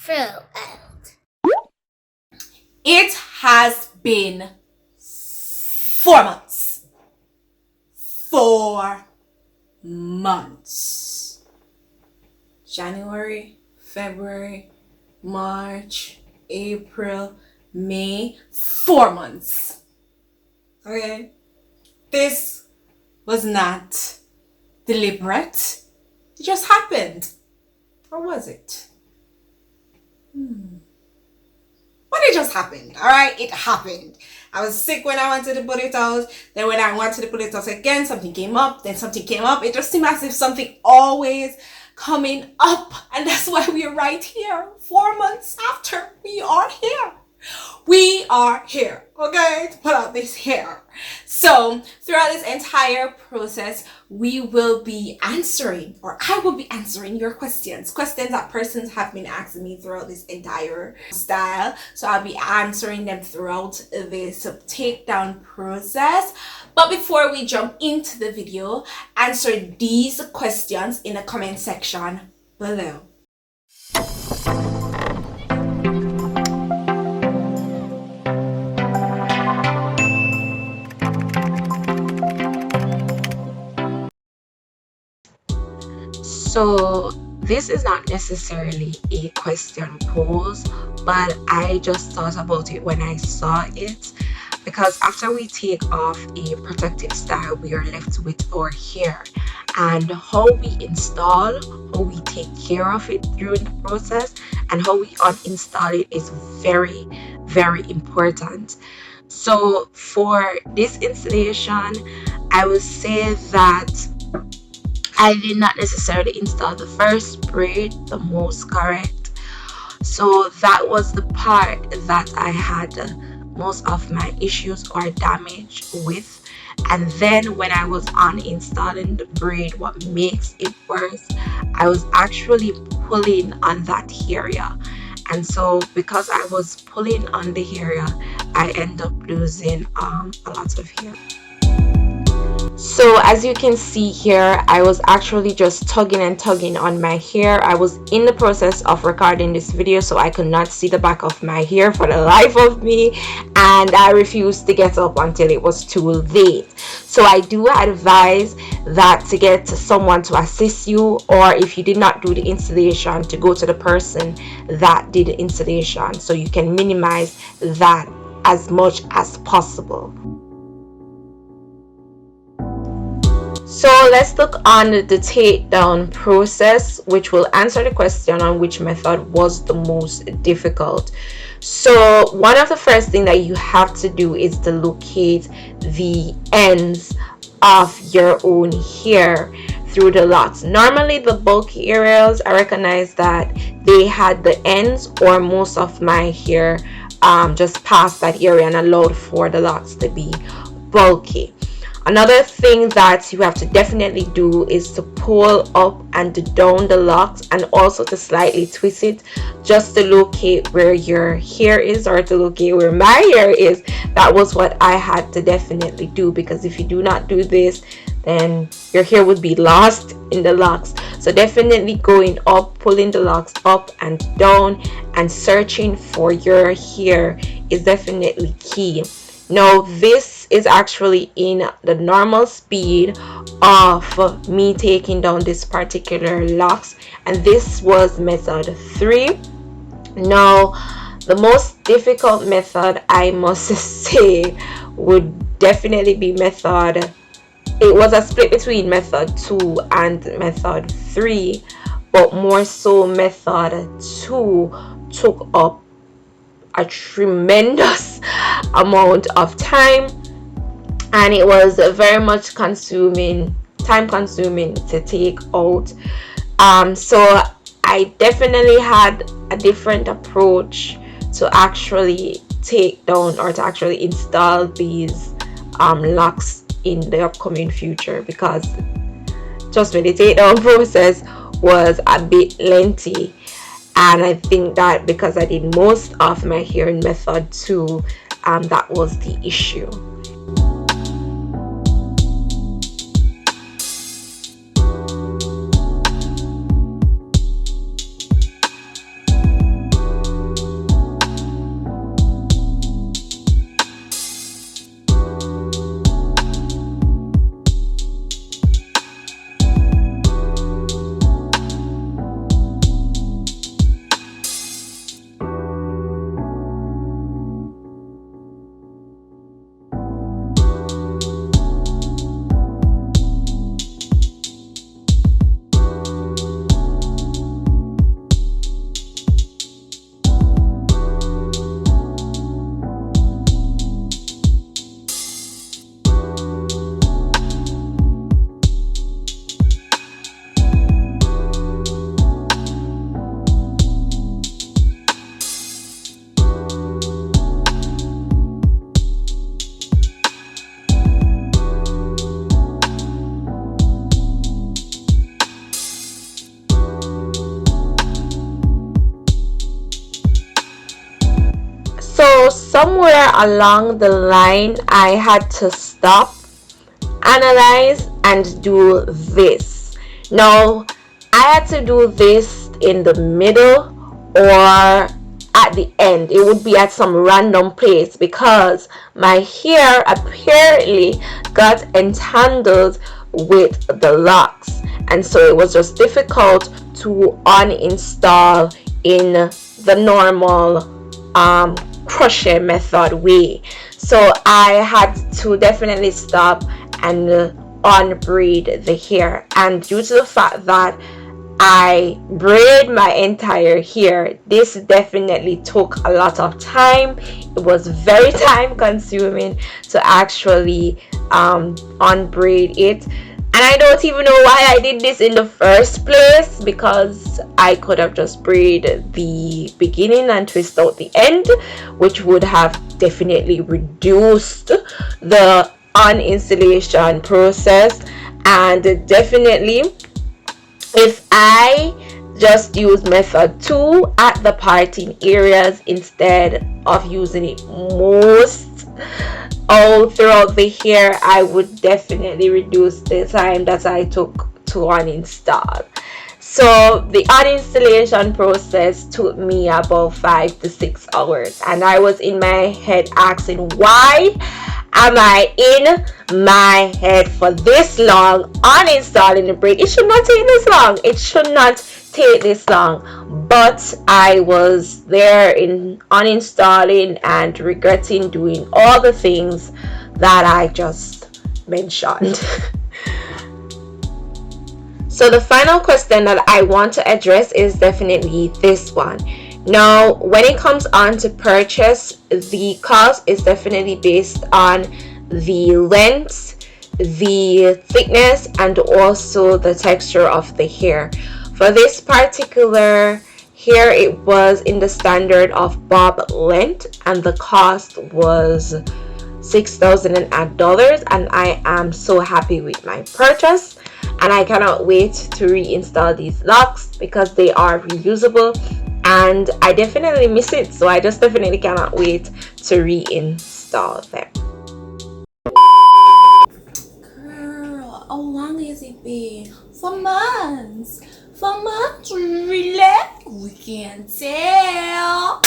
FRO out. It has been 4 months. 4 months. January, February, March, April, May. 4 months. Okay? This was not deliberate. It just happened. Or was it? But it just happened. Alright? It happened. I was sick when I wanted to put it out. Then when I wanted to put it out again, something came up. Then something came up. It just seemed as if something always coming up. And that's why we're right here. 4 months after, we are here. We are here, okay, to put out this hair. So throughout this entire process, we will be answering, or I will be answering your questions that persons have been asking me throughout this entire style. So I'll be answering them throughout this takedown process. But before we jump into the video, answer these questions in the comment section below. So this is not necessarily a question posed, but I just thought about it when I saw it, because after we take off a protective style, we are left with our hair, and how we install, how we take care of it during the process, and how we uninstall it is very, very important. So for this installation, I would say that I did not necessarily install the first braid the most correct. So that was the part that I had most of my issues or damage with. And then when I was uninstalling the braid, what makes it worse, I was actually pulling on that area. And so because I was pulling on the area, I end up losing a lot of hair. So as you can see here, I was actually just tugging and tugging on my hair. I was in the process of recording this video, so I could not see the back of my hair for the life of me, and I refused to get up until it was too late. So I do advise that to get someone to assist you, or if you did not do the installation, to go to the person that did the installation, so you can minimize that as much as possible. So let's look on the takedown process, which will answer the question on which method was the most difficult. So one of the first things that you have to do is to locate the ends of your own hair through the locs. Normally the bulky areas, I recognize that they had the ends, or most of my hair just passed that area and allowed for the locs to be bulky. Another thing that you have to definitely do is to pull up and down the locs, and also to slightly twist it just to locate where your hair is, or to locate where my hair is. That was what I had to definitely do, because if you do not do this, then your hair would be lost in the locs. So definitely going up, pulling the locs up and down, and searching for your hair is definitely key. Now this is actually in the normal speed of me taking down this particular locs, and this was method 3. Now the most difficult method, I must say, would definitely be method, it was a split between method 2 and method 3, but more so method 2 took up a tremendous amount of time, and it was very much time consuming to take out. So I definitely had a different approach to actually take down, or to actually install these locs in the upcoming future, because just the takedown process was a bit lengthy. And I think that because I did most of my hair in method 2, that was the issue. So somewhere along the line I had to stop, analyze, and do this. Now I had to do this in the middle or at the end. It would be at some random place because my hair apparently got entangled with the locks, and so it was just difficult to uninstall in the normal crochet method way. So I had to definitely stop and unbraid the hair, and due to the fact that I braid my entire hair, this definitely took a lot of time. It was very time consuming to actually unbraid it, and I don't even know why I did this in the first place, because I could have just braided the beginning and twist out the end, which would have definitely reduced the uninstallation process. And definitely, if I just use method 2 at the parting areas instead of using it most all throughout the hair, I would definitely reduce the time that I took to uninstall. So the uninstallation process took me about 5 to 6 hours, and I was in my head asking, why am I in my head for this long uninstalling the braid? It should not take this long. It should not take this long. But I was there in uninstalling and regretting doing all the things that I just mentioned. So the final question that I want to address is definitely this one. Now, when it comes on to purchase, the cost is definitely based on the length, the thickness, and also the texture of the hair. For this particular hair, it was in the standard of bob length, and the cost was $6,000, and I am so happy with my purchase, and I cannot wait to reinstall these locks because they are reusable, and I definitely miss it, so I just definitely cannot wait to reinstall them. Girl, how long has it been? For months. For months, really? We can't tell.